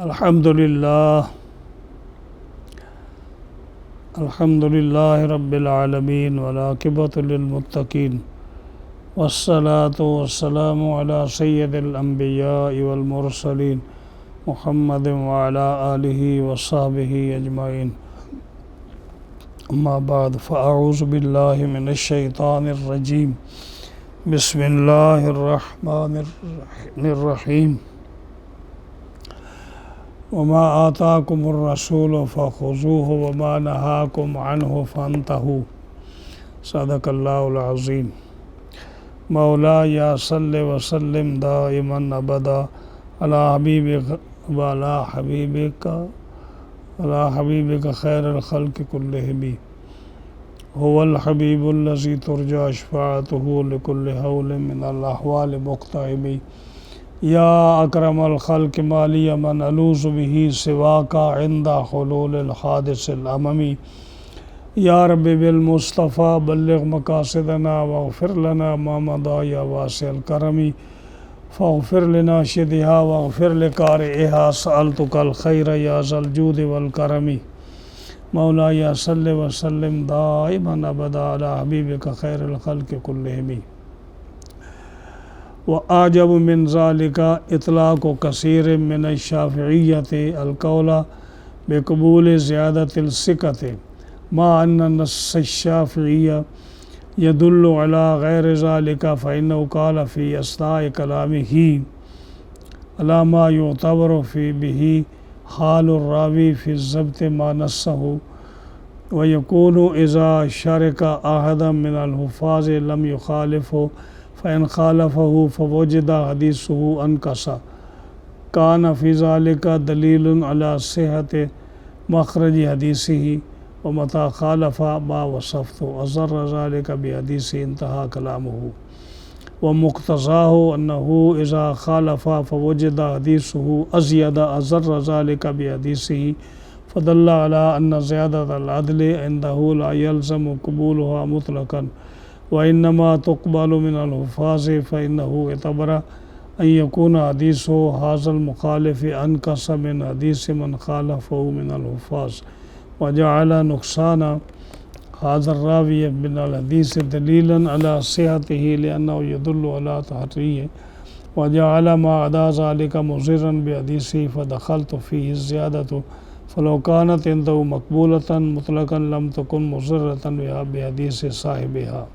الحمد للہ رب العالمین والعاقبۃ للمتقین والصلاة والسلام علی سید الانبیاء والمرسلین محمد وعلی آلہ وصحبہ اجمعین اما بعد فاعوذ باللہ من الشیطان الرجیم بسم اللہ الرحمن الرحیم وما آتاکم الرسول فخذوہ وما نہاکم عنہ فانتہوا صدق اللہ العظیم مولا یا صلی وسلم دائما ابدا علی حبیبک خیر الخلق کلہم هو الحبیب الذی ترجى شفاعته لكل حول من الاحوال مقتحم یا اکرم الخلق مالی من الوذ به سواک عند حلول الحادث الاممی یا رب بالمصطفیٰ بلغ مقاصدنا واغفر لنا ما مضى یا واسع الکرم فاغفر لناشدها واغفر لقارئها سألتک الخیر یا ذا الجود والکرم مولا یا صلی وسلم دائما ابدا علی حبیبک خیر الخلق کلہم وأعجب من ذلك اطلاق كثير من الشافعية القول بقبول زيادة الثقة مع أن النص الشافعي يدل على غير ذلك فإنه قال في أثناء كلامه على ما يعتبر في به حال الراوي في الضبط ما نصه ويكون إذا شارك أحدا من الحفاظ لم يخالفه فإن خالفه فوجد حديثه أنكس كان في ذلك دليل على صحة مخرج حديثه ومتى خالف ما وصفته أضر ذلك بحديثه انتهى كلامه ومقتضاه أنه إذا خالف فوجد حديثه أزيد أضر ذلك بحديثه فدل على أن زيادة العدل عنده لا يلزم قبولها مطلقا وإنما تقبل من الحفاظ فإنه اعتبر أن يكون حديث هذا المخالف أنكس من حديث من خالفه من الحفاظ وجعل نقصان هذا الراوي من الحديث دليلا على صحته لأنه يدل على تحريه وجعل ما عدا ذلك مضرا بحديثه فدخلت فيه الزيادة فلو كانت عنده مقبولة مطلقا لم تكن مضرة بحديث صاحبها.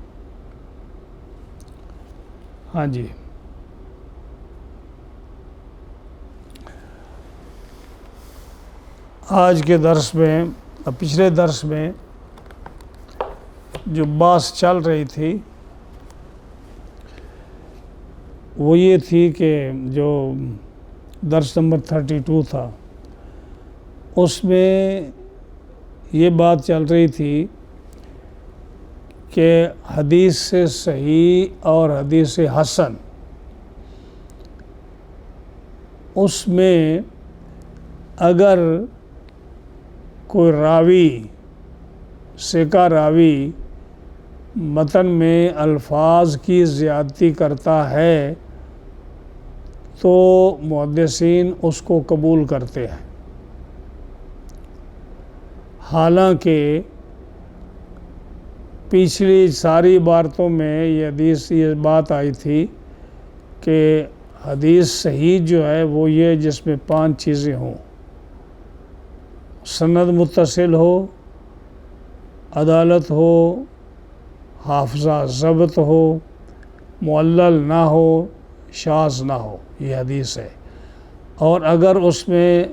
ہاں جی، آج کے درس میں پچھلے درس میں جو بحث چل رہی تھی وہ یہ تھی کہ جو درس نمبر 32 تھا اس میں یہ بات چل رہی تھی کہ حدیث سے صحیح اور حدیث حسن اس میں اگر کوئی راوی ثقہ راوی متن میں الفاظ کی زیادتی کرتا ہے تو محدثین اس کو قبول کرتے ہیں، حالانکہ پچھلی ساری عبارتوں میں یہ بات آئی تھی کہ حدیث صحیح جو ہے وہ یہ جس میں 5 چیزیں ہوں: سند متصل ہو، عدالت ہو، حافظہ ضبط ہو، معلل نہ ہو، شاذ نہ ہو، یہ حدیث ہے. اور اگر اس میں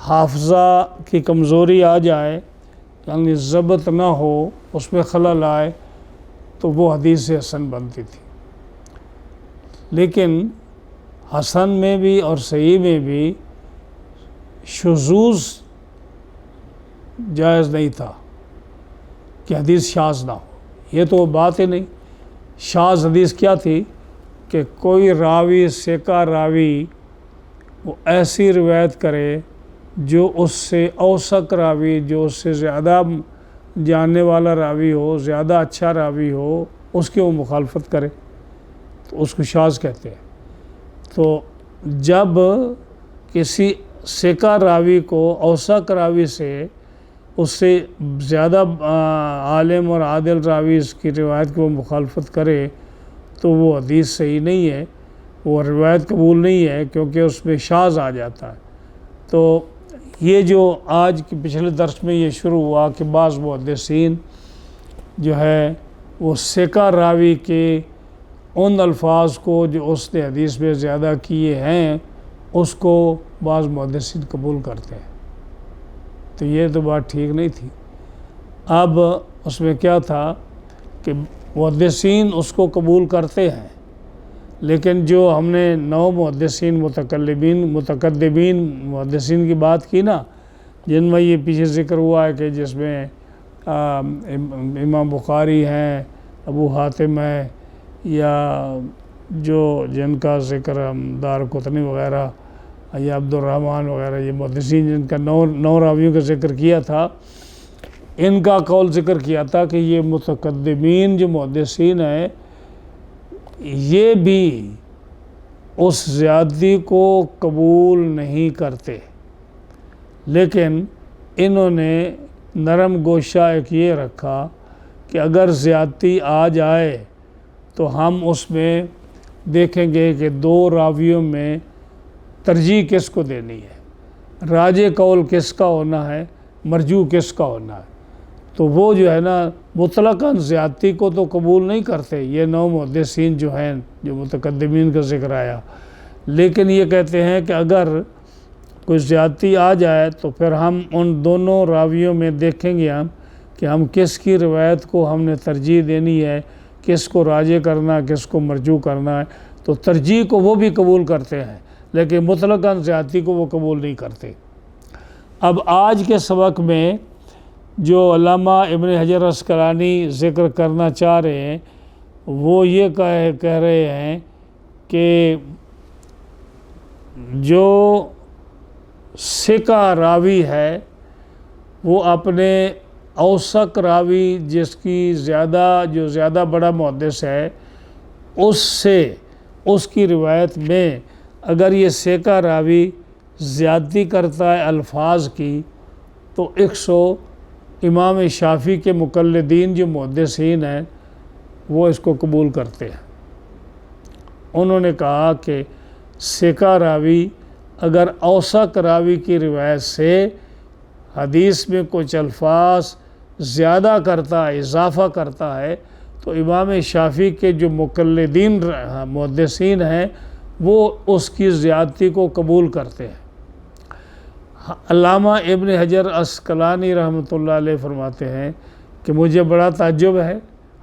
حافظہ کی کمزوری آ جائے یعنی ضبط نہ ہو، اس میں خلل آئے تو وہ حدیث حسن بنتی تھی. لیکن حسن میں بھی اور صحیح میں بھی شذوذ جائز نہیں تھا کہ حدیث شاذ نہ ہو، یہ تو بات ہی نہیں. شاذ حدیث کیا تھی کہ کوئی راوی ثقہ راوی وہ ایسی روایت کرے جو اس سے اوثق راوی، جو اس سے زیادہ جاننے والا راوی ہو، زیادہ اچھا راوی ہو، اس کی وہ مخالفت کرے تو اس کو شاذ کہتے ہیں. تو جب کسی سکا راوی کو اوثق راوی سے اس سے زیادہ عالم اور عادل راوی اس کی روایت کو مخالفت کرے تو وہ حدیث صحیح نہیں ہے، وہ روایت قبول نہیں ہے، کیونکہ اس میں شاذ آ جاتا ہے۔ تو یہ جو آج کے پچھلے درس میں یہ شروع ہوا کہ بعض محدثین جو ہے وہ سکا راوی کے ان الفاظ کو جو اس نے حدیث میں زیادہ کیے ہیں اس کو بعض محدثین قبول کرتے ہیں، تو یہ تو بات ٹھیک نہیں تھی۔ اب اس میں کیا تھا کہ محدثین اس کو قبول کرتے ہیں، لیکن جو ہم نے 9 محدثین متقدمین محدثین کی بات کی نا، جن میں یہ پیچھے ذکر ہوا ہے کہ جس میں امام بخاری ہیں، ابو حاتم ہے، یا جو جن کا ذکر ہم دارقطنی وغیرہ یا عبد الرحمن وغیرہ، یہ محدثین جن کا 9 راویوں کا ذکر کیا تھا، ان کا قول ذکر کیا تھا کہ یہ متقدمین جو محدثین ہیں یہ بھی اس زیادتی کو قبول نہیں کرتے، لیکن انہوں نے نرم گوشہ ایک یہ رکھا کہ اگر زیادتی آ جائے تو ہم اس میں دیکھیں گے کہ 2 راویوں میں ترجیح کس کو دینی ہے، راجح قول کس کا ہونا ہے، مرجوح کس کا ہونا ہے۔ تو وہ جو ہے نا مطلقاً زیادتی کو تو قبول نہیں کرتے یہ 9 محدثین جو ہیں جو متقدمین کا ذکر آیا، لیکن یہ کہتے ہیں کہ اگر کوئی زیادتی آ جائے تو پھر ہم ان دونوں راویوں میں دیکھیں گے کہ ہم کس کی روایت کو ہم نے ترجیح دینی ہے، کس کو راجح کرنا ہے، کس کو مرجوح کرنا ہے۔ تو ترجیح کو وہ بھی قبول کرتے ہیں، لیکن مطلقاً زیادتی کو وہ قبول نہیں کرتے۔ اب آج کے سبق میں جو علامہ ابن حجر عسقلانی ذکر کرنا چاہ رہے ہیں وہ یہ کہہ رہے ہیں کہ جو ثقہ راوی ہے وہ اپنے اوثق راوی جس کی جو زیادہ بڑا محدث ہے اس سے اس کی روایت میں اگر یہ ثقہ راوی زیادتی کرتا ہے الفاظ کی تو 100 امام شافعی کے مقلدین جو محدثین ہیں وہ اس کو قبول کرتے ہیں۔ انہوں نے کہا کہ ثقہ راوی اگر اوثق راوی کی روایت سے حدیث میں کچھ الفاظ زیادہ کرتا ہے، اضافہ کرتا ہے، تو امام شافعی کے جو مقلدین محدثین ہیں وہ اس کی زیادتی کو قبول کرتے ہیں۔ علامہ ابن حجر عسقلانی رحمۃ اللہ علیہ فرماتے ہیں کہ مجھے بڑا تعجب ہے،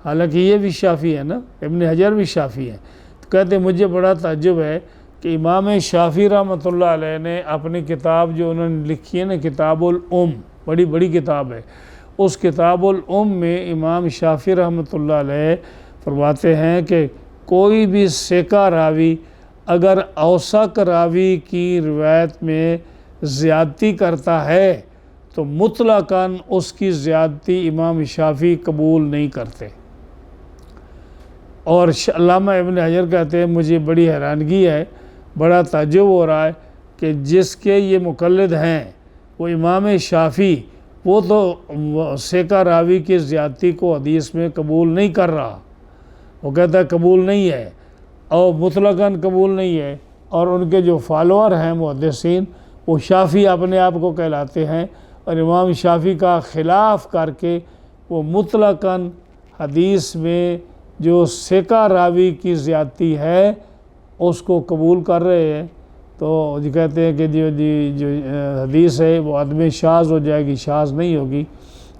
حالانکہ یہ بھی شافعی ہے نا، ابن حجر بھی شافعی ہے، تو کہتے ہیں مجھے بڑا تعجب ہے کہ امام شافعی رحمۃ اللہ علیہ نے اپنی کتاب جو انہوں نے لکھی ہے نا کتاب الام، بڑی کتاب ہے، اس کتاب الام میں امام شافعی رحمۃ اللہ علیہ فرماتے ہیں کہ کوئی بھی ثقہ راوی اگر اوثق راوی کی روایت میں زیادتی کرتا ہے تو مطلقاً اس کی زیادتی امام شافعی قبول نہیں کرتے۔ اور علامہ ابن حجر کہتے ہیں مجھے بڑی حیرانگی ہے، بڑا تعجب ہو رہا ہے کہ جس کے یہ مقلد ہیں وہ امام شافعی، وہ تو ثقہ راوی کی زیادتی کو حدیث میں قبول نہیں کر رہا، وہ کہتا ہے قبول نہیں ہے اور مطلقاً قبول نہیں ہے، اور ان کے جو فالوور ہیں محدثین وہ شافعی اپنے آپ کو کہلاتے ہیں، اور امام شافعی کا خلاف کر کے وہ مطلقاً حدیث میں جو ثقہ راوی کی زیادتی ہے اس کو قبول کر رہے ہیں۔ تو یہ کہتے ہیں کہ جو حدیث ہے وہ عدم شاذ ہو جائے گی، شاذ نہیں ہوگی،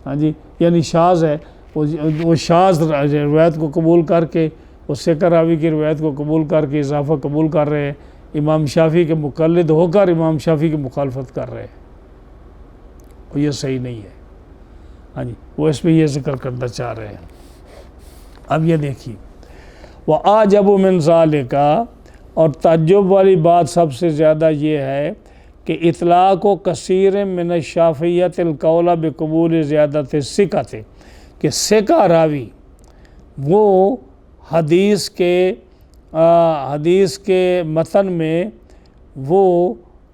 ہاں جی، یعنی شاذ ہے، وہ شاذ روایت کو قبول کر کے وہ ثقہ راوی کی روایت کو قبول کر کے اضافہ قبول کر رہے ہیں، امام شافعی کے مقلد ہو کر امام شافعی کی مخالفت کر رہے ہیں، اور یہ صحیح نہیں ہے، ہاں جی، وہ اس میں یہ ذکر کرنا چاہ رہے ہیں۔ اب یہ دیکھیے وَأَعْجَبُ مِنْ ذَلِكَ، اور تعجب والی بات سب سے زیادہ یہ ہے کہ اطلاق و کثیر من الشافعیۃ القول بقبول زیادت ثقۃ، کہ ثقہ راوی وہ حدیث کے متن میں وہ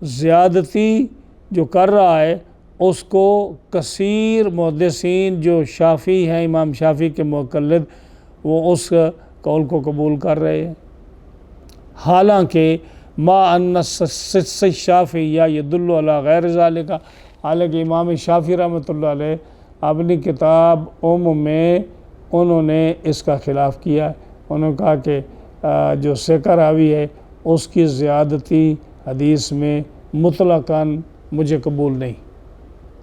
زیادتی جو کر رہا ہے اس کو کثیر محدثین جو شافعی ہیں، امام شافعی کے مقلد، وہ اس قول کو قبول کر رہے ہیں، حالانکہ ما ان الشافعیہ یدل علی غیر ذالک، حالانکہ امام شافعی رحمۃ اللہ علیہ اپنی کتاب میں انہوں نے اس کا خلاف کیا ہے۔ انہوں نے کہا کہ جو ثقہ راوی ہے اس کی زیادتی حدیث میں مطلقاً مجھے قبول نہیں۔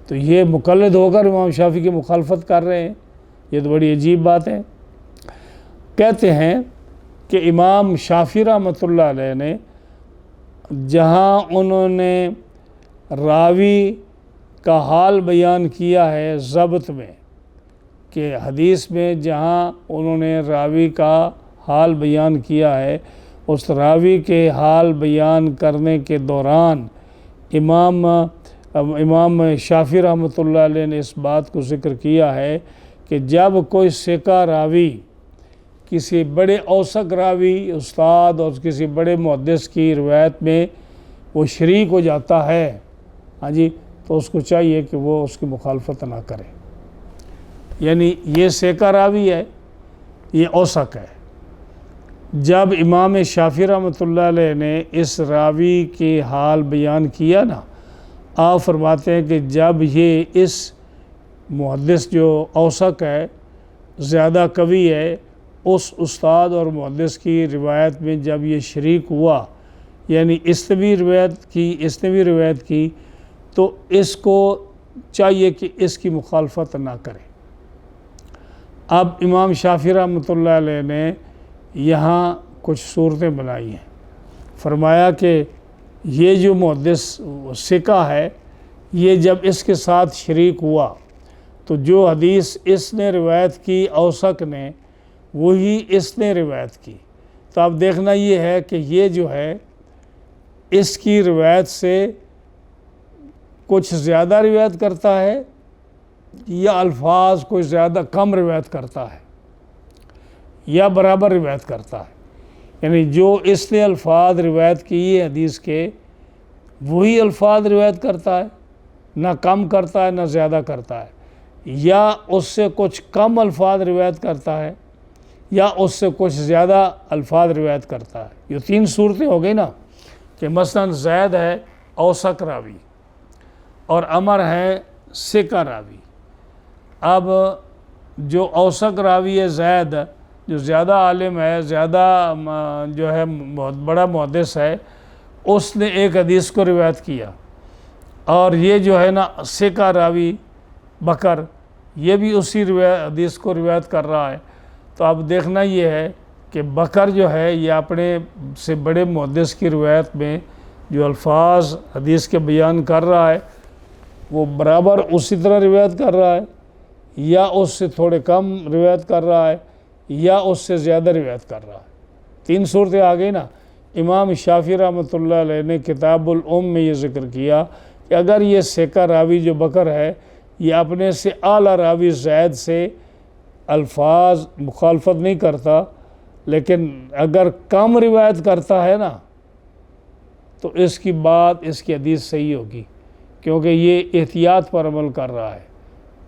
تو یہ مقلد ہو کر امام شافعی کی مخالفت کر رہے ہیں، یہ تو بڑی عجیب بات ہے۔ کہتے ہیں کہ امام شافعی رحمۃ اللہ علیہ نے جہاں انہوں نے راوی کا حال بیان کیا ہے ضبط میں، کہ حدیث میں جہاں انہوں نے راوی کا حال بیان کیا ہے، اس راوی کے حال بیان کرنے کے دوران امام شافعی رحمۃ اللہ علیہ نے اس بات کو ذکر کیا ہے کہ جب کوئی ثقہ راوی کسی بڑے اوثق راوی استاد اور کسی بڑے محدث کی روایت میں وہ شریک ہو جاتا ہے، ہاں جی، تو اس کو چاہیے کہ وہ اس کی مخالفت نہ کرے۔ یعنی یہ ثقہ راوی ہے، یہ اوثق ہے۔ جب امام شافعی رحمۃ اللہ علیہ نے اس راوی کے حال بیان کیا نا، آپ فرماتے ہیں کہ جب یہ اس محدث جو اوثق ہے، زیادہ قوی ہے، اس استاد اور محدث کی روایت میں جب یہ شریک ہوا، یعنی اس نے بھی روایت کی تو اس کو چاہیے کہ اس کی مخالفت نہ کرے۔ اب امام شافعی رحمۃ اللہ علیہ نے یہاں کچھ صورتیں بنائی ہیں۔ فرمایا کہ یہ جو محدث ثقہ ہے، یہ جب اس کے ساتھ شریک ہوا تو جو حدیث اس نے روایت کی اوثق نے، وہی اس نے روایت کی۔ تو اب دیکھنا یہ ہے کہ یہ جو ہے اس کی روایت سے کچھ زیادہ روایت کرتا ہے یا الفاظ کوئی زیادہ کم روایت کرتا ہے یا برابر روایت کرتا ہے۔ یعنی جو اس نے الفاظ روایت کی حدیث کے، وہی الفاظ روایت کرتا ہے، نہ کم کرتا ہے نہ زیادہ کرتا ہے، یا اس سے کچھ کم الفاظ روایت کرتا ہے یا اس سے کچھ زیادہ الفاظ روایت کرتا ہے۔ یہ تین صورتیں ہو گئی نا، کہ مثلا زید ہے اوثق راوی اور عمر ہے ثقہ راوی۔ اب جو اوثق راوی ہے زید، جو زیادہ عالم ہے، زیادہ جو ہے بہت بڑا محدث ہے، اس نے ایک حدیث کو روایت کیا، اور یہ جو ہے نا ثقہ راوی بکر، یہ بھی اسی حدیث کو روایت کر رہا ہے۔ تو اب دیکھنا یہ ہے کہ بکر جو ہے یہ اپنے سے بڑے محدث کی روایت میں جو الفاظ حدیث کے بیان کر رہا ہے، وہ برابر اسی طرح روایت کر رہا ہے، یا اس سے تھوڑے کم روایت کر رہا ہے، یا اس سے زیادہ روایت کر رہا ہے۔ تین صورتیں آ گئی نا۔ امام شافعی رحمۃ اللہ علیہ نے کتاب میں یہ ذکر کیا کہ اگر یہ ثقہ راوی جو بکر ہے، یہ اپنے سے اعلیٰ راوی زید سے الفاظ مخالفت نہیں کرتا، لیکن اگر کم روایت کرتا ہے نا، تو اس کی بات، اس کی حدیث صحیح ہوگی، کیونکہ یہ احتیاط پر عمل کر رہا ہے،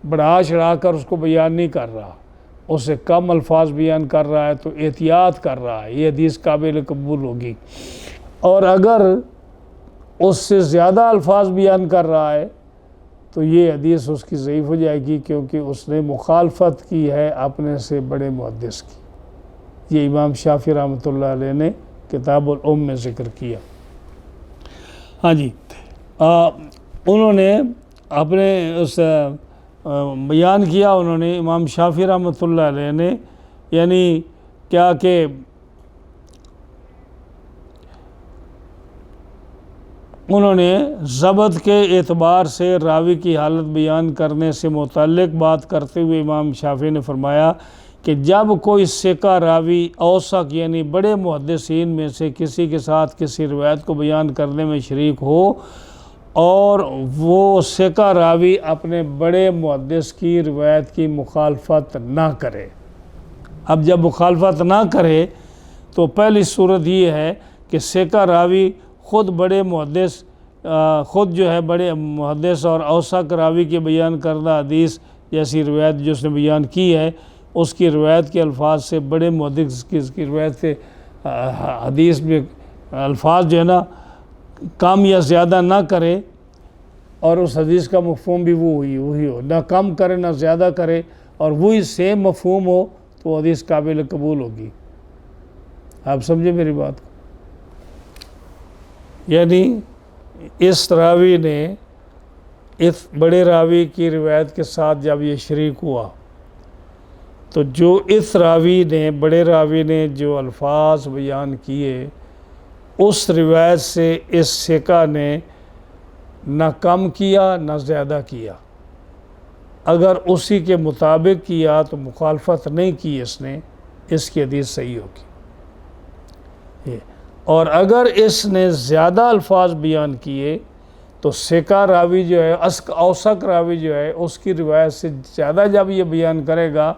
بڑھا چڑھا کر اس کو بیان نہیں کر رہا، اس سے کم الفاظ بیان کر رہا ہے، تو احتیاط کر رہا ہے، یہ حدیث قابل قبول ہوگی۔ اور اگر اس سے زیادہ الفاظ بیان کر رہا ہے تو یہ حدیث اس کی ضعیف ہو جائے گی، کیونکہ اس نے مخالفت کی ہے اپنے سے بڑے محدث کی۔ یہ امام شافعی رحمۃ اللہ علیہ نے کتاب میں ذکر کیا۔ ہاں جی، انہوں نے اپنے اس بیان کیا، انہوں نے امام شافعی رحمۃ اللہ علیہ نے، یعنی کیا کہ انہوں نے ضبط کے اعتبار سے راوی کی حالت بیان کرنے سے متعلق بات کرتے ہوئے امام شافعی نے فرمایا کہ جب کوئی ثقہ راوی اوثق یعنی بڑے محدثین میں سے کسی کے ساتھ کسی روایت کو بیان کرنے میں شریک ہو اور وہ ثقہ راوی اپنے بڑے محدث کی روایت کی مخالفت نہ کرے۔ اب جب مخالفت نہ کرے تو پہلی صورت یہ ہے کہ ثقہ راوی خود بڑے محدث خود جو ہے بڑے محدث اور اوثق راوی کے بیان کردہ حدیث جیسی روایت جو اس نے بیان کی ہے، اس کی روایت کے الفاظ سے بڑے محدث کی روایت سے حدیث میں الفاظ جو ہے نا کم یا زیادہ نہ کرے، اور اس حدیث کا مفہوم بھی وہی ہو، نہ کم کرے نہ زیادہ کرے، اور وہی سیم مفہوم ہو تو وہ حدیث قابل قبول ہوگی۔ آپ سمجھے میری بات کو؟ یعنی اس راوی نے اس بڑے راوی کی روایت کے ساتھ جب یہ شریک ہوا تو جو اس راوی نے بڑے راوی نے جو الفاظ بیان کیے اس روایت سے اس ثقہ نے نہ کم کیا نہ زیادہ کیا۔ اگر اسی کے مطابق کیا تو مخالفت نہیں کی اس نے، اس کی حدیث صحیح ہوگی۔ اور اگر اس نے زیادہ الفاظ بیان کیے تو ثقہ راوی جو ہے، اوثق راوی جو ہے، اس کی روایت سے زیادہ جب یہ بیان کرے گا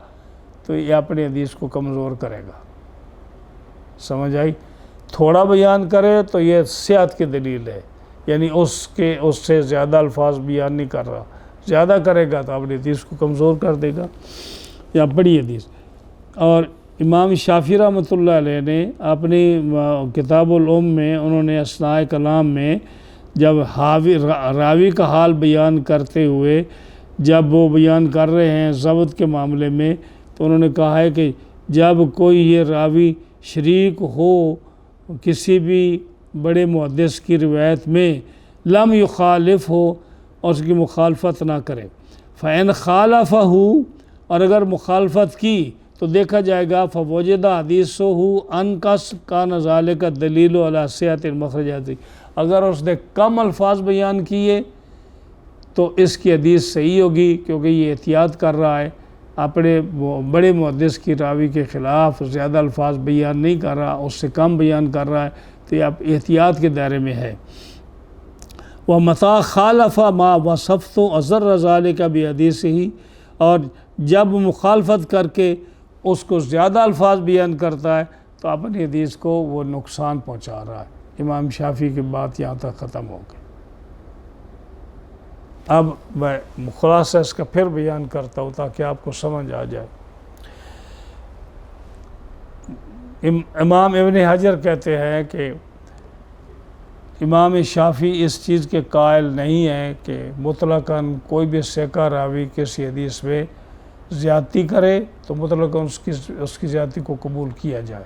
تو یہ اپنی حدیث کو کمزور کرے گا۔ سمجھ آئی؟ تھوڑا بیان کرے تو یہ صحت کی دلیل ہے، یعنی اس سے زیادہ الفاظ بیان نہیں کر رہا، زیادہ کرے گا تو اپنی حدیث کو کمزور کر دے گا۔ یا بڑی حدیث۔ اور امام شافعی رحمۃ اللہ علیہ نے اپنی کتاب الام میں انہوں نے اثناء کلام میں جب راوی کا حال بیان کرتے ہوئے جب وہ بیان کر رہے ہیں ضبط کے معاملے میں، تو انہوں نے کہا ہے کہ جب کوئی یہ راوی شریک ہو کسی بھی بڑے محدث کی روایت میں، لم یخالف ہو اور اس کی مخالفت نہ کرے، فَإِنْ خَالَفَهُ اور اگر مخالفت کی تو دیکھا جائے گا فَوَجَدَ حَدِيثُهُ أَنْقَصَ كَانَ ذَلِكَ الدَّلِيلُ عَلَى صِحَّةِ الْمَخْرَجَاتِ، اگر اس نے کم الفاظ بیان کیے تو اس کی حدیث صحیح ہوگی، کیونکہ یہ احتیاط کر رہا ہے اپنے بڑے محدث کی راوی کے خلاف، زیادہ الفاظ بیان نہیں کر رہا، اس سے کم بیان کر رہا ہے، تو یہ احتیاط کے دائرے میں ہے۔ وَمَتَى خَالَفَ مَا وَصَفْتُ أَضَرَّ ذَلِكَ بِحَدِيثِهِ اور جب مخالفت کر کے اس کو زیادہ الفاظ بیان کرتا ہے تو اپنی حدیث کو وہ نقصان پہنچا رہا ہے۔ امام شافعی کی بات یہاں تک ختم ہو گئی۔ اب میں خلاصہ اس کا پھر بیان کرتا ہوں تاکہ آپ کو سمجھ آ جائے۔ امام ابن حجر کہتے ہیں کہ امام شافعی اس چیز کے قائل نہیں ہے کہ مطلقاً کوئی بھی ثقہ راوی کسی حدیث میں زیادتی کرے تو مطلقاً اس کی زیادتی کو قبول کیا جائے،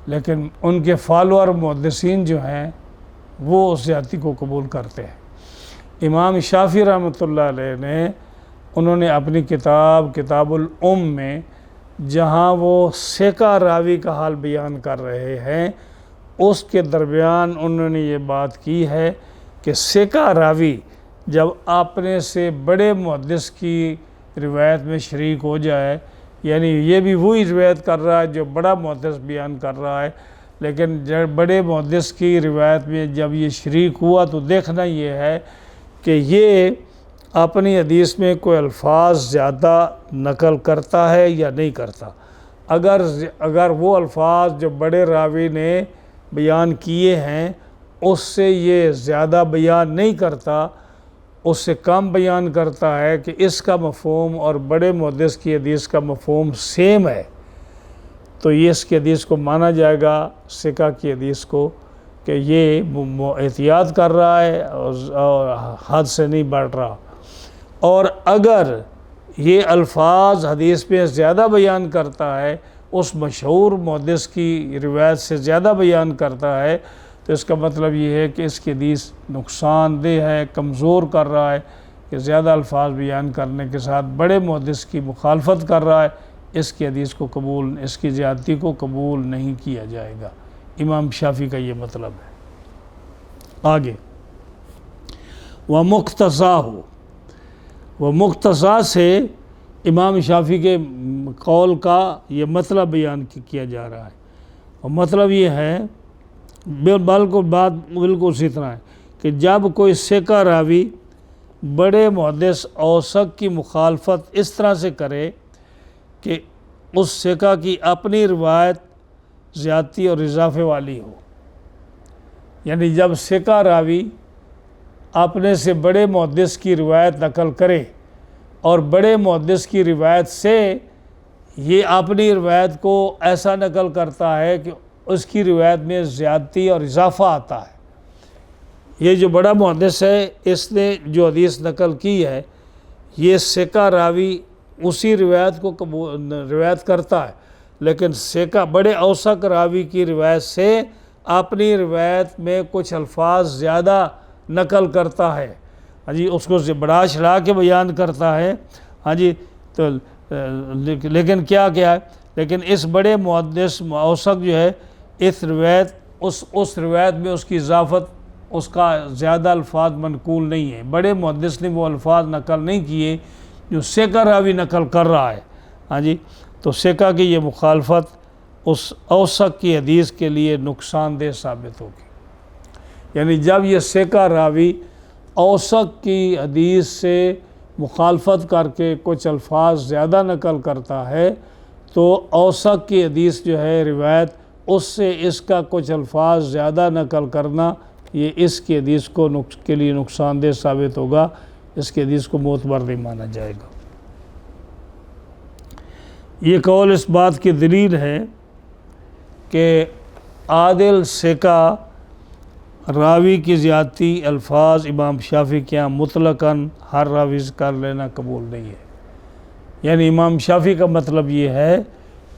لیکن ان کے فالوور محدثین جو ہیں وہ اس زیادتی کو قبول کرتے ہیں۔ امام شافعی رحمۃ اللہ علیہ نے انہوں نے اپنی کتاب الام میں جہاں وہ ثقہ راوی کا حال بیان کر رہے ہیں اس کے درمیان انہوں نے یہ بات کی ہے کہ ثقہ راوی جب اپنے سے بڑے محدث کی روایت میں شریک ہو جائے، یعنی یہ بھی وہی روایت کر رہا ہے جو بڑا محدث بیان کر رہا ہے، لیکن جب بڑے محدث کی روایت میں جب یہ شریک ہوا تو دیکھنا یہ ہے کہ یہ اپنی حدیث میں کوئی الفاظ زیادہ نقل کرتا ہے یا نہیں کرتا۔ اگر وہ الفاظ جو بڑے راوی نے بیان کیے ہیں اس سے یہ زیادہ بیان نہیں کرتا، اس سے کم بیان کرتا ہے کہ اس کا مفہوم اور بڑے محدث کی حدیث کا مفہوم سیم ہے، تو یہ اس کی حدیث کو مانا جائے گا ثقہ کی حدیث کو کہ یہ احتیاط کر رہا ہے اور حد سے نہیں بڑھ رہا۔ اور اگر یہ الفاظ حدیث میں زیادہ بیان کرتا ہے، اس مشہور محدث کی روایت سے زیادہ بیان کرتا ہے، تو اس کا مطلب یہ ہے کہ اس کی حدیث نقصان دہ ہے، کمزور کر رہا ہے، کہ زیادہ الفاظ بیان کرنے کے ساتھ بڑے محدث کی مخالفت کر رہا ہے، اس کی حدیث کو اس کی زیادتی کو قبول نہیں کیا جائے گا۔ امام شافعی کا یہ مطلب ہے۔ آگے وَمُقْتَضَاهُ وَمُقْتَضَا سے امام شافعی کے قول کا یہ مطلب بیان کیا جا رہا ہے، اور مطلب یہ ہے بات بالکل اسی طرح ہے کہ جب کوئی ثقہ راوی بڑے محدث اوثق کی مخالفت اس طرح سے کرے کہ اس ثقہ کی اپنی روایت زیادتی اور اضافے والی ہو، یعنی جب ثقہ راوی اپنے سے بڑے محدث کی روایت نقل کرے اور بڑے محدث کی روایت سے یہ اپنی روایت کو ایسا نقل کرتا ہے کہ اس کی روایت میں زیادتی اور اضافہ آتا ہے۔ یہ جو بڑا محدث ہے اس نے جو حدیث نقل کی ہے یہ ثقہ راوی اسی روایت کو روایت کرتا ہے، لیکن ثقہ بڑے اوثق راوی کی روایت سے اپنی روایت میں کچھ الفاظ زیادہ نقل کرتا ہے، ہاں جی، اس کو بڑھا چڑھا کے بیان کرتا ہے، ہاں جی، تو لیکن کیا ہے، لیکن اس بڑے محدث اوثق جو ہے اس روایت میں اس کی اضافت، اس کا زیادہ الفاظ منقول نہیں ہے، بڑے محدث نے وہ الفاظ نقل نہیں کیے جو ثقہ راوی نقل کر رہا ہے، ہاں جی، تو ثقہ کی یہ مخالفت اس اوثق کی حدیث کے لیے نقصان دہ ثابت ہوگی۔ یعنی جب یہ ثقہ راوی اوثق کی حدیث سے مخالفت کر کے کچھ الفاظ زیادہ نقل کرتا ہے تو اوثق کی حدیث جو ہے روایت اس سے اس کا کچھ الفاظ زیادہ نقل کرنا یہ اس کی حدیث کے لیے نقصان دہ ثابت ہوگا، اس کی حدیث کو معتبر نہیں مانا جائے گا۔ یہ قول اس بات کی دلیل ہے کہ عادل ثقہ راوی کی زیادتی الفاظ امام شافعی کے یہاں مطلقاً ہر راوی سے کر لینا قبول نہیں ہے۔ یعنی امام شافعی کا مطلب یہ ہے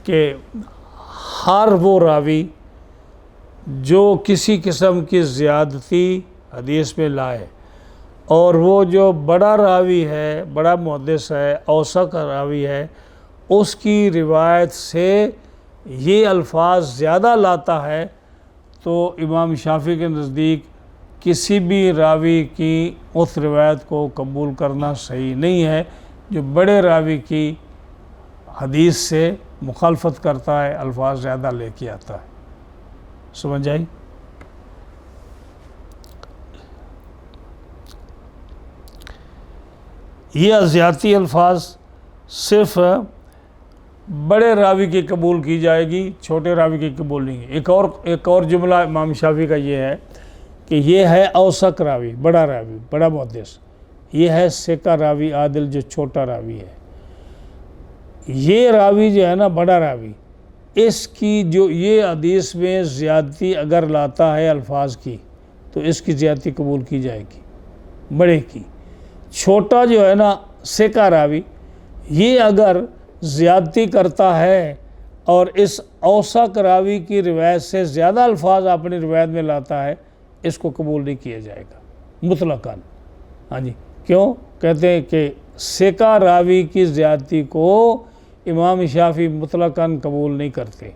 کہ ہر وہ راوی جو کسی قسم کی زیادتی حدیث میں لائے اور وہ جو بڑا راوی ہے، بڑا محدث ہے، اوثق راوی ہے، اس کی روایت سے یہ الفاظ زیادہ لاتا ہے تو امام شافعی کے نزدیک کسی بھی راوی کی اس روایت کو قبول کرنا صحیح نہیں ہے جو بڑے راوی کی حدیث سے مخالفت کرتا ہے، الفاظ زیادہ لے کے آتا ہے۔ سمجھ آئی؟ یہ زیادتی الفاظ صرف بڑے راوی کی قبول کی جائے گی، چھوٹے راوی کی قبول نہیں ہے۔ ایک اور جملہ امام شافعی کا یہ ہے کہ یہ ہے اوثق راوی، بڑا راوی، بڑا محدث، یہ ہے ثقہ راوی عادل جو چھوٹا راوی ہے۔ یہ راوی جو ہے نا بڑا راوی، اس کی جو یہ حدیث میں زیادتی اگر لاتا ہے الفاظ کی تو اس کی زیادتی قبول کی جائے گی بڑے کی۔ چھوٹا جو ہے نا ثقہ راوی، یہ اگر زیادتی کرتا ہے اور اس اوثق راوی کی روایت سے زیادہ الفاظ اپنی روایت میں لاتا ہے، اس کو قبول نہیں کیا جائے گا مطلقاً، ہاں جی، کیوں؟ کہتے ہیں کہ ثقہ راوی کی زیادتی کو امام شافعی مطلقاً قبول نہیں کرتے،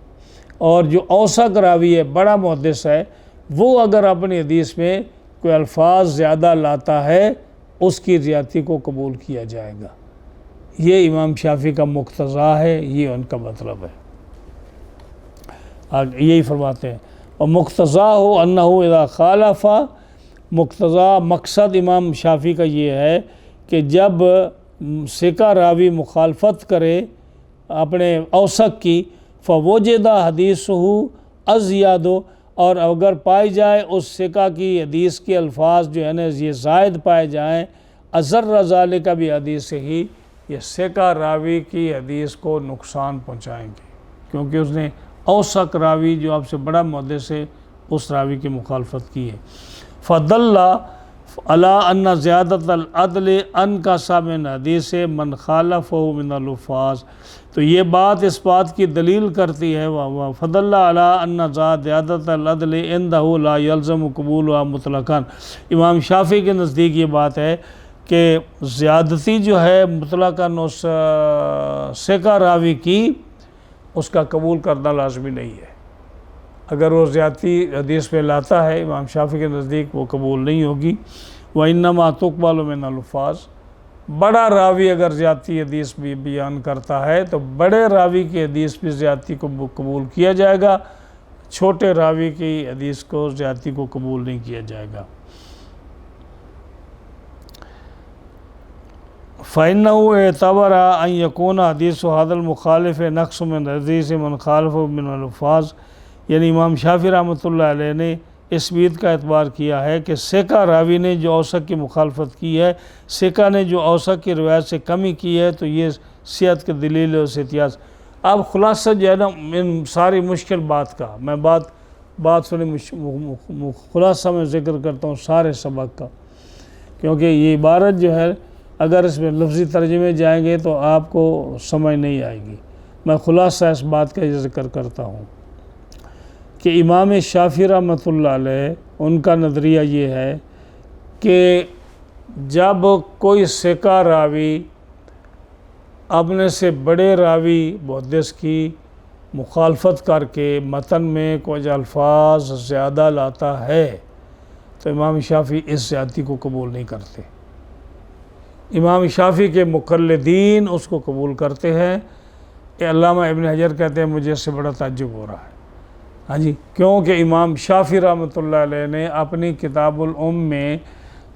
اور جو اوثق راوی ہے، بڑا محدث ہے، وہ اگر اپنی حدیث میں کوئی الفاظ زیادہ لاتا ہے اس کی زیادتی کو قبول کیا جائے گا۔ یہ امام شافعی کا مقتضیٰ ہے، یہ ان کا مطلب ہے، یہی فرماتے ہیں۔ اور مقتضیٰ ہو انہ اذا خالف، مقتضیٰ مقصد امام شافعی کا یہ ہے کہ جب ثقہ راوی مخالفت کرے اپنے اوثق کی، فوجد حدیثہ ازیاد، اور اگر پائی جائے اس ثقہ کی حدیث کے الفاظ جو ہے نا یہ زائد پائے جائیں، اضر ذالک بحدیثہ، یہ ثقہ راوی کی حدیث کو نقصان پہنچائیں گے، کیونکہ اس نے اوثق راوی جو آپ سے بڑا محدث ہے اس راوی کی مخالفت کی ہے۔ فدل علی ان زیادت العدل انقص من حدیث من خالفہ من الالفاظ، تو یہ بات اس بات کی دلیل کرتی ہے، فدل علی ان زیادت العدل عندہ لا یلزم قبولها مطلقاً، امام شافعی کے نزدیک یہ بات ہے کہ زیادتی جو ہے مطلقاً اس ثقہ راوی کی، اس کا قبول کرنا لازمی نہیں ہے۔ اگر وہ زیادتی حدیث میں لاتا ہے امام شافعی کے نزدیک وہ قبول نہیں ہوگی۔ وَإِنَّمَا تُقْبَلُ مِنَ الْأَلْفَاظِ، بڑا راوی اگر زیادتی حدیث بھی بیان کرتا ہے تو بڑے راوی کی حدیث بھی زیادتی کو قبول کیا جائے گا، چھوٹے راوی کی حدیث کو زیادتی کو قبول نہیں کیا جائے گا۔ فَإِنَّهُ اعْتَبَرَ أَنْ يَكُونَ حَدِيثُ هَذَا الْمُخَالِفِ نَقْصٌ مِنْ حَدِيثِ مَنْ خَالَفَهُ مِنْ الْأَلْفَاظِ، یعنی امام شافعی رحمۃ اللہ علیہ نے اس بات کا اعتبار کیا ہے کہ ثقہ راوی نے جو اوثق کی مخالفت کی ہے، ثقہ نے جو اوثق کی روایت سے کمی کی ہے، تو یہ صحت کی دلیل ہے اس احتیاط۔ اب خلاصہ جو ہے نا ان ساری مشکل بات کا، میں بات سنیں، خلاصہ میں ذکر کرتا ہوں سارے سبق کا، کیونکہ یہ عبارت جو ہے اگر اس میں لفظی ترجمے جائیں گے تو آپ کو سمجھ نہیں آئے گی۔ میں خلاصہ اس بات کا یہ ذکر کرتا ہوں کہ امام شافعی رحمۃ اللہ علیہ ان کا نظریہ یہ ہے کہ جب کوئی ثقہ راوی اپنے سے بڑے راوی محدث کی مخالفت کر کے متن میں کچھ الفاظ زیادہ لاتا ہے تو امام شافعی اس زیادتی کو قبول نہیں کرتے۔ امام شافعی کے مقلدین اس کو قبول کرتے ہیں۔ علامہ ابن حجر کہتے ہیں مجھے اس سے بڑا تعجب ہو رہا ہے، ہاں جی، کیونکہ امام شافعی رحمۃ اللہ علیہ نے اپنی کتاب الام میں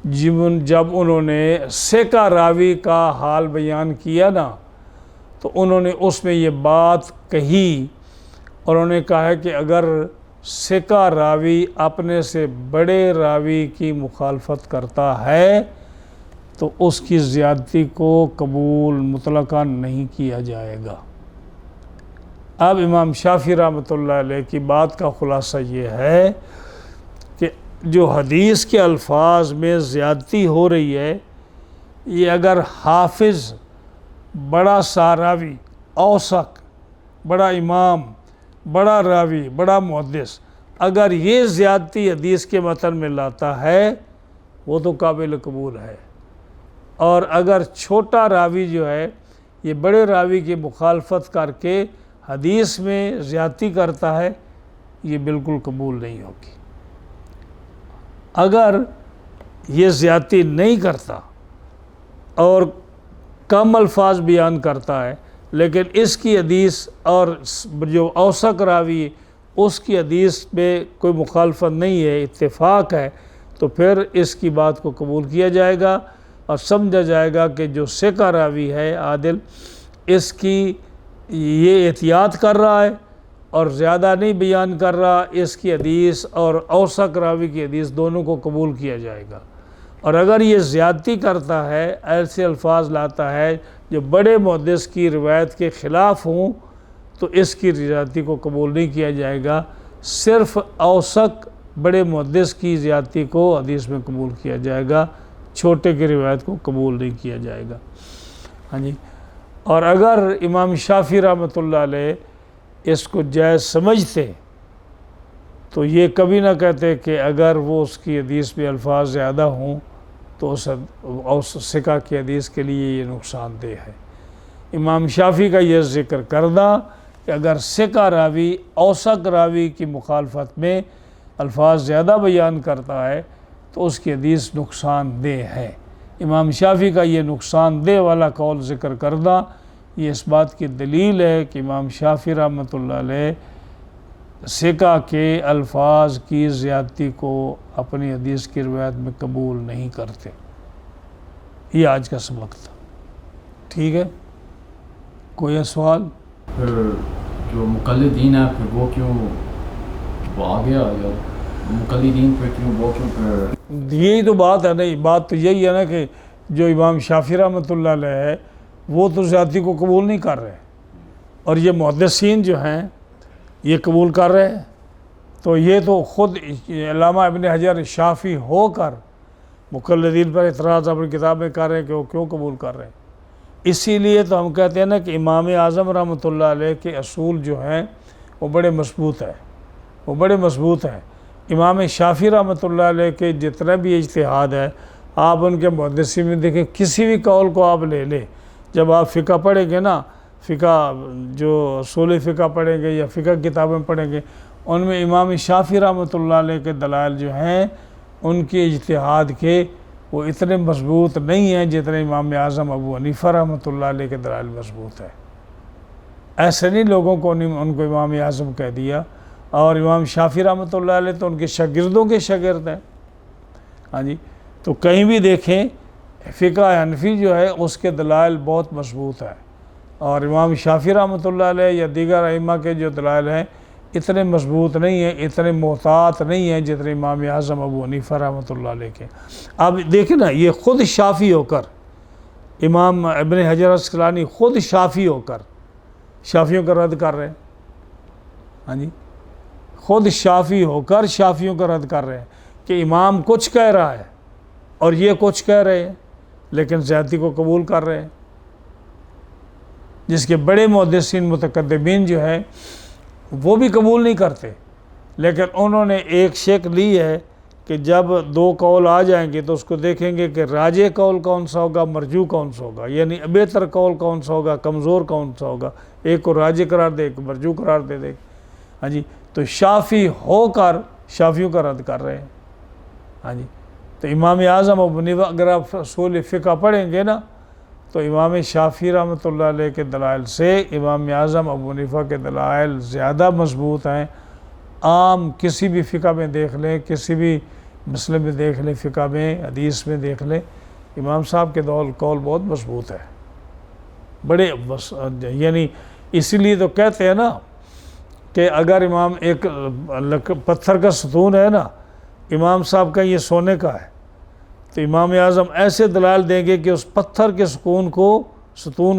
جب انہوں نے ثقہ راوی کا حال بیان کیا نا تو انہوں نے اس میں یہ بات کہی، اور انہوں نے کہا ہے کہ اگر ثقہ راوی اپنے سے بڑے راوی کی مخالفت کرتا ہے تو اس کی زیادتی کو قبول مطلقاً نہیں کیا جائے گا۔ اب امام شافعی رحمۃ اللہ علیہ کی بات کا خلاصہ یہ ہے کہ جو حدیث کے الفاظ میں زیادتی ہو رہی ہے، یہ اگر حافظ، بڑا راوی، اوثق، بڑا امام، بڑا راوی، بڑا محدث، اگر یہ زیادتی حدیث کے متن میں لاتا ہے وہ تو قابل قبول ہے، اور اگر چھوٹا راوی جو ہے یہ بڑے راوی کی مخالفت کر کے حدیث میں زیادتی کرتا ہے، یہ بالکل قبول نہیں ہوگی۔ اگر یہ زیادتی نہیں کرتا اور کم الفاظ بیان کرتا ہے لیکن اس کی حدیث اور جو اوثق راوی اس کی حدیث میں کوئی مخالفت نہیں ہے، اتفاق ہے، تو پھر اس کی بات کو قبول کیا جائے گا اور سمجھا جائے گا کہ جو ثقہ راوی ہے عادل، اس کی یہ احتیاط کر رہا ہے اور زیادہ نہیں بیان کر رہا، اس کی حدیث اور اوثق راوی کی حدیث دونوں کو قبول کیا جائے گا۔ اور اگر یہ زیادتی کرتا ہے، ایسے الفاظ لاتا ہے جو بڑے محدث کی روایت کے خلاف ہوں، تو اس کی زیادتی کو قبول نہیں کیا جائے گا، صرف اوثق بڑے محدث کی زیادتی کو حدیث میں قبول کیا جائے گا، چھوٹے کی روایت کو قبول نہیں کیا جائے گا، ہاں جی۔ اور اگر امام شافعی رحمۃ اللہ علیہ اس کو جائز سمجھتے تو یہ کبھی نہ کہتے کہ اگر وہ اس کی حدیث میں الفاظ زیادہ ہوں تو اس ثقہ کی حدیث کے لیے یہ نقصان دہ ہے۔ امام شافعی کا یہ ذکر کردہ کہ اگر ثقہ راوی اوثق راوی کی مخالفت میں الفاظ زیادہ بیان کرتا ہے تو اس کی حدیث نقصان دہ ہے۔ امام شافعی کا یہ نقصان دہ والا قول ذکر کردہ یہ اس بات کی دلیل ہے کہ امام شافعی رحمۃ اللہ علیہ ثقہ کے الفاظ کی زیادتی کو اپنی حدیث کی روایت میں قبول نہیں کرتے۔ یہ آج کا سبق تھا، ٹھیک ہے؟ کوئی سوال؟ پھر جو مقلدین ہیں پھر وہ کیوں وہ آ گیا، یا مقلدین پہ کیوں وہ کیوں پھر؟ یہی تو بات ہے نا، بات تو یہی ہے نا کہ جو امام شافعی رحمۃ اللہ علیہ ہے وہ تو زیادتی کو قبول نہیں کر رہے، اور یہ محدثین جو ہیں یہ قبول کر رہے ہیں، تو یہ تو خود علامہ ابن حجر شافعی ہو کر مقلدین پر اعتراض اپنی کتاب میں کر رہے ہیں کہ وہ کیوں قبول کر رہے ہیں۔ اسی لیے تو ہم کہتے ہیں نا کہ امام اعظم رحمۃ اللہ علیہ کے اصول جو ہیں وہ بڑے مضبوط ہیں، امام شافعی رحمۃ اللہ علیہ کے جتنے بھی اجتہاد ہے، آپ ان کے محدثین میں دیکھیں، کسی بھی قول کو آپ لے لیں، جب آپ فقہ پڑھیں گے نا، فقہ جو اصول فقہ پڑھیں گے یا فقہ کتابیں پڑھیں گے، ان میں امام شافعی رحمۃ اللہ علیہ کے دلائل جو ہیں ان کے اجتہاد کے وہ اتنے مضبوط نہیں ہیں جتنے امام اعظم ابو حنیفہ رحمۃ اللہ علیہ کے دلائل مضبوط ہیں۔ ایسے نہیں لوگوں کو ان کو امام اعظم کہہ دیا، اور امام شافعی رحمۃ اللہ علیہ تو ان کے شاگردوں کے شاگرد ہیں، ہاں جی۔ تو کہیں بھی دیکھیں فقہ حنفی جو ہے اس کے دلائل بہت مضبوط ہے، اور امام شافعی رحمۃ اللہ علیہ یا دیگر ائمہ کے جو دلائل ہیں اتنے مضبوط نہیں ہیں، اتنے محتاط نہیں ہیں جتنے امام اعظم ابو حنیفہ رحمۃ اللہ علیہ کے۔ اب دیکھیں نا، یہ خود شافعی ہو کر، امام ابن حجر عسقلانی خود شافعی ہو کر شافعیوں کا رد کر رہے ہیں۔ ہاں جی، خود شافعی ہو کر شافعیوں کا رد کر رہے ہیں کہ امام کچھ کہہ رہا ہے اور یہ کچھ کہہ رہے ہیں، لیکن زیادتی کو قبول کر رہے ہیں، جس کے بڑے محدثین متقدمین جو ہیں وہ بھی قبول نہیں کرتے، لیکن انہوں نے ایک شک لی ہے کہ جب دو قول آ جائیں گے تو اس کو دیکھیں گے کہ راجح قول کون سا ہوگا، مرجوح کون سا ہوگا، یعنی بہتر قول کون سا ہوگا، کمزور کون سا ہوگا، ایک کو راجح قرار دے، ایک کو مرجوح قرار دے دے۔ ہاں جی، تو شافعی ہو کر شافعیوں کا رد کر رہے ہیں۔ ہاں جی، تو امام اعظم ابو حنیفہ، اگر آپ اصول فقہ پڑھیں گے نا تو امام شافعی رحمۃ اللہ علیہ کے دلائل سے امام اعظم ابو حنیفہ کے دلائل زیادہ مضبوط ہیں۔ عام کسی بھی فقہ میں دیکھ لیں، کسی بھی مسئلے میں دیکھ لیں، فقہ میں، حدیث میں دیکھ لیں، امام صاحب کے قول بہت مضبوط ہے، بڑے یعنی اسی لیے تو کہتے ہیں نا کہ اگر امام ایک پتھر کا ستون ہے نا، امام صاحب کا یہ سونے کا ہے، تو امام اعظم ایسے دلائل دیں گے کہ اس پتھر کے ستون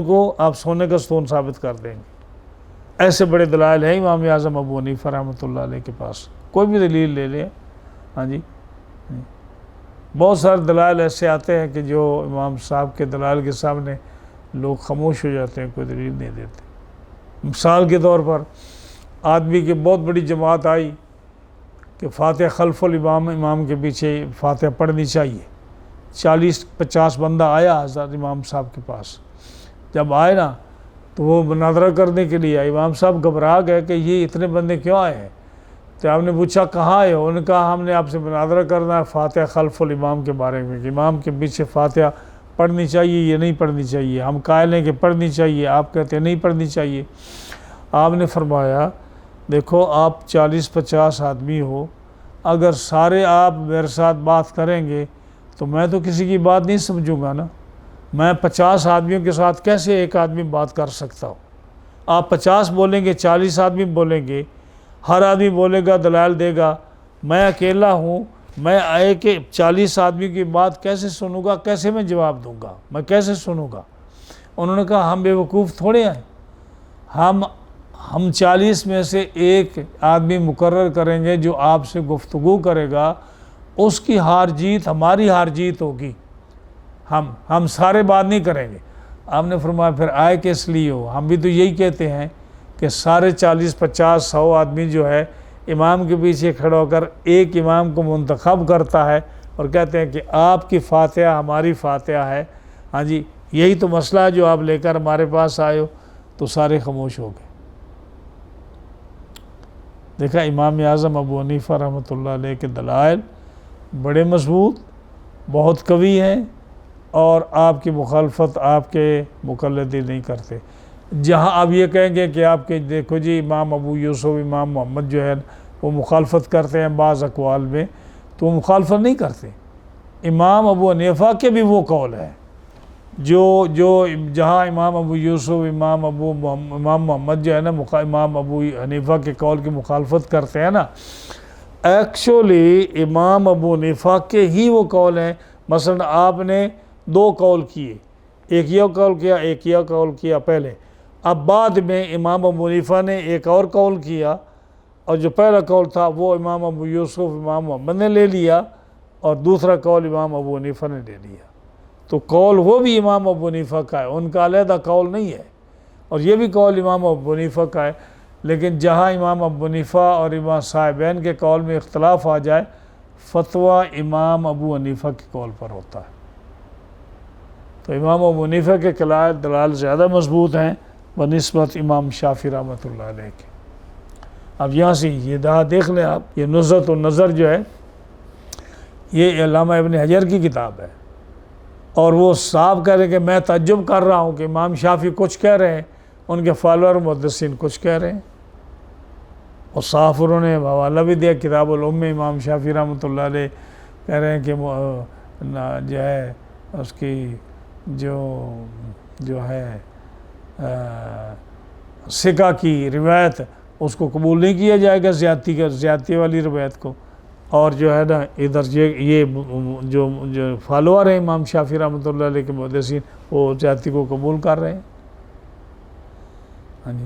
کو آپ سونے کا ستون ثابت کر دیں گے۔ ایسے بڑے دلائل ہیں امام اعظم ابو حنیفہ رحمۃ اللہ علیہ کے پاس، کوئی بھی دلیل لے لیں۔ ہاں جی، بہت سارے دلائل ایسے آتے ہیں کہ جو امام صاحب کے دلائل کے سامنے لوگ خاموش ہو جاتے ہیں، کوئی دلیل نہیں دیتے۔ مثال کے طور پر آدمی کی بہت بڑی جماعت آئی کہ فاتحہ خلف الامام، امام کے پیچھے فاتحہ پڑھنی چاہیے، 40-50 بندہ آیا حضرت امام صاحب کے پاس۔ جب آئے نا تو وہ مناظرہ کرنے کے لیے آئے، امام صاحب گھبرا گئے کہ یہ اتنے بندے کیوں آئے ہیں؟ تو آپ نے پوچھا کہاں آئے ہو؟ انہوں نے کہا ہم نے آپ سے مناظرہ کرنا ہے فاتحہ خلف الامام کے بارے میں، کہ امام کے پیچھے فاتحہ پڑھنی چاہیے یا نہیں پڑھنی چاہیے۔ ہم قائل ہیں کہ پڑھنی چاہیے، آپ کہتے ہیں نہیں پڑھنی چاہیے۔ آپ نے فرمایا دیکھو آپ 40-50 آدمی ہو، اگر سارے آپ میرے ساتھ بات کریں گے تو میں تو کسی کی بات نہیں سمجھوں گا نا، میں 50 آدمیوں کے ساتھ کیسے ایک آدمی بات کر سکتا ہوں؟ آپ 50 بولیں گے، 40 آدمی بولیں گے، ہر آدمی بولے گا، دلائل دے گا، میں اکیلا ہوں، میں آئے کہ 40 آدمی کی بات کیسے سنوں گا، کیسے میں جواب دوں گا، میں کیسے سنوں گا؟ انہوں نے کہا ہم بے وقوف تھوڑے ہیں، ہم 40 میں سے ایک آدمی مقرر کریں گے جو آپ سے گفتگو کرے گا، اس کی ہار جیت ہماری ہار جیت ہوگی، ہم سارے بات نہیں کریں گے۔ آپ نے فرمایا پھر آئے کس لیے ہو؟ ہم بھی تو یہی کہتے ہیں کہ سارے 40-50-100 آدمی جو ہے امام کے پیچھے کھڑا ہو کر ایک امام کو منتخب کرتا ہے اور کہتے ہیں کہ آپ کی فاتحہ ہماری فاتحہ ہے۔ ہاں جی، یہی تو مسئلہ ہے جو آپ لے کر ہمارے پاس آئے ہو، تو سارے خاموش ہو گئے۔ دیکھا امام اعظم ابو حنیفہ رحمۃ اللہ علیہ کے دلائل بڑے مضبوط، بہت قوی ہیں، اور آپ کی مخالفت آپ کے مقلدین نہیں کرتے۔ جہاں آپ یہ کہیں گے کہ آپ کے دیکھو جی امام ابو یوسف، امام محمد جو ہے وہ مخالفت کرتے ہیں بعض اقوال میں، تو وہ مخالفت نہیں کرتے۔ امام ابو حنیفہ کے بھی وہ قول ہے جو جہاں امام ابو یوسف، امام محمد جو ہے نا امام ابو حنیفہ کے قول کی مخالفت کرتے ہیں نا، ایکچولی امام ابو حنیفہ کے ہی وہ قول ہیں۔ مثلا آپ نے 2 قول کیے، ایک یہ قول کیا، ایک یہ قول کیا پہلے، اب بعد میں امام ابو حنیفہ نے ایک اور قول کیا، اور جو پہلا قول تھا وہ امام ابو یوسف، امام محمد نے لے لیا، اور دوسرا قول امام ابو حنیفہ نے لے لیا۔ تو قول وہ بھی امام ابو حنیفہ کا ہے، ان کا علیحدہ قول نہیں ہے، اور یہ بھی قول امام ابو حنیفہ کا ہے۔ لیکن جہاں امام ابو حنیفہ اور امام صاحبین کے قول میں اختلاف آ جائے، فتویٰ امام ابو حنیفہ کے قول پر ہوتا ہے۔ تو امام ابو حنیفہ کے دلائل زیادہ مضبوط ہیں بنسبت امام شافعی رحمۃ اللہ علیہ کے۔ اب یہاں سے یہ دیکھ لیں آپ، یہ نزہۃ النظر جو ہے یہ علامہ ابن حجر کی کتاب ہے، اور وہ صاحب کہہ رہے ہیں کہ میں تعجب کر رہا ہوں کہ امام شافعی کچھ کہہ رہے ہیں، ان کے فالوور محدثین کچھ کہہ رہے ہیں، اور صاف انہوں نے حوالہ بھی دیا کتاب الام میں، امام شافعی رحمۃ اللہ علیہ کہہ رہے ہیں کہ جو ہے اس کی جو ہے سکہ کی روایت اس کو قبول نہیں کیا جائے گا زیادتی والی روایت کو. اور جو ہے نا ادھر یہ جو فالوور ہیں امام شافعی رحمۃ اللہ علیہ کے محدثین وہ زیادتی کو قبول کر رہے ہیں. ہاں جی.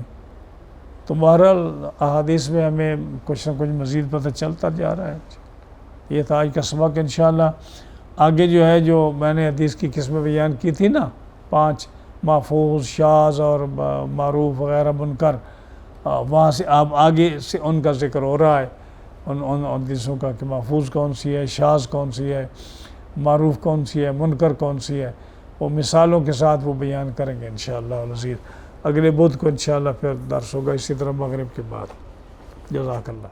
تو بہرحال احادیث میں ہمیں کچھ نہ کچھ مزید پتہ چلتا جا رہا ہے. یہ تھا آج کا سبق. انشاءاللہ آگے جو ہے جو میں نے حدیث کی قسمیں بیان کی تھی نا 5 محفوظ شاذ اور معروف وغیرہ منکر وہاں سے اب آگے سے ان کا ذکر ہو رہا ہے ان حدیثوں کا کہ محفوظ کون سی ہے شاذ کون سی ہے معروف کون سی ہے منکر کون سی ہے وہ مثالوں کے ساتھ وہ بیان کریں گے انشاءاللہ العزیز. اگلے بدھ کو انشاءاللہ پھر درس ہوگا اسی طرح مغرب کے بعد. جزاک اللہ.